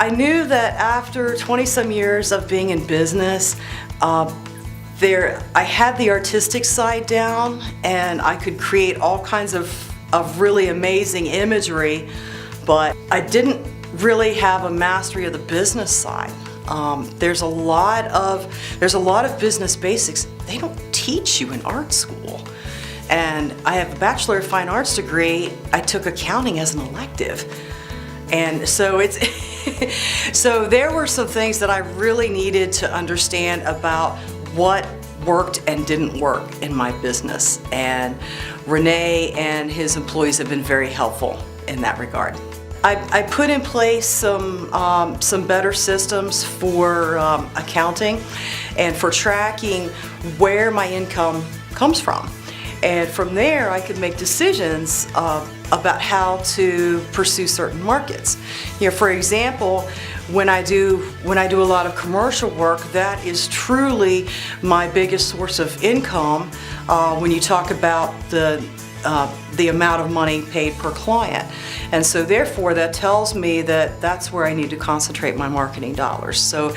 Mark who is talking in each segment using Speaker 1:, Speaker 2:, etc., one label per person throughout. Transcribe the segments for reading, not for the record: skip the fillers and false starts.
Speaker 1: I knew that after 20-some years of being in business, I had the artistic side down, and I could create all kinds of really amazing imagery, but I didn't really have a mastery of the business side. There's a lot of business basics they don't teach you in art school. And I have a Bachelor of Fine Arts degree. I took accounting as an elective. And so so there were some things that I really needed to understand about what worked and didn't work in my business. And Renee and his employees have been very helpful in that regard. I put in place some better systems for accounting and for tracking where my income comes from. And from there, I could make decisions about how to pursue certain markets. You know, for example, when I do a lot of commercial work, that is truly my biggest source of income. When you talk about the amount of money paid per client, and so therefore that tells me that that's where I need to concentrate my marketing dollars. So.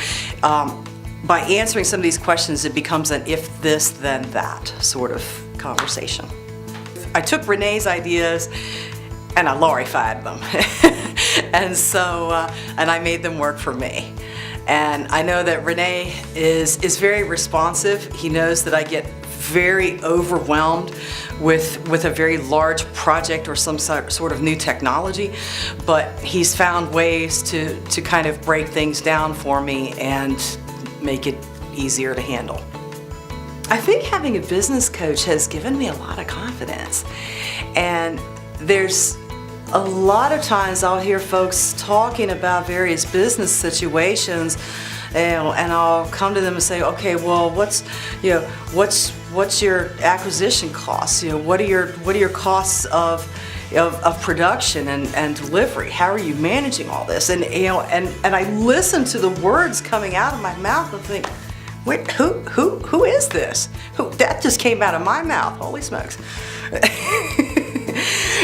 Speaker 1: By answering some of these questions, it becomes an if this, then that sort of conversation. I took Renee's ideas and I Laurified them. And so, and I made them work for me. And I know that Renee is very responsive. He knows that I get very overwhelmed with a very large project or some sort of new technology, but he's found ways to kind of break things down for me and make it easier to handle. I think having a business coach has given me a lot of confidence, and there's a lot of times I'll hear folks talking about various business situations, and I'll come to them and say, okay, well, what's your acquisition costs? You know, what are your costs of production and delivery? How are you managing all this? And and I listen to the words coming out of my mouth and think, wait, who is this? That just came out of my mouth. Holy smokes.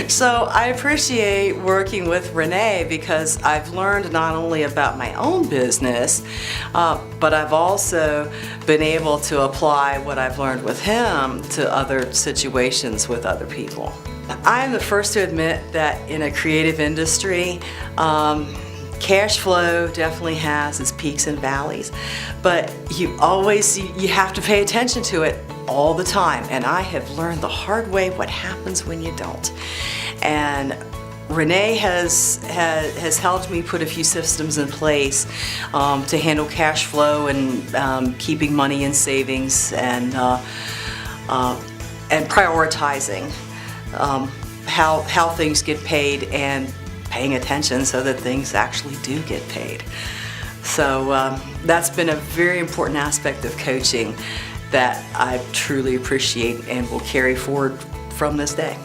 Speaker 1: So I appreciate working with Renee because I've learned not only about my own business, but I've also been able to apply what I've learned with him to other situations with other people. I am the first to admit that in a creative industry, cash flow definitely has its peaks and valleys, but you have to pay attention to it all the time. And I have learned the hard way what happens when you don't. And Renee has helped me put a few systems in place to handle cash flow and keeping money in savings and prioritizing how things get paid and paying attention so that things actually do get paid. So that's been a very important aspect of coaching that I truly appreciate and will carry forward from this day.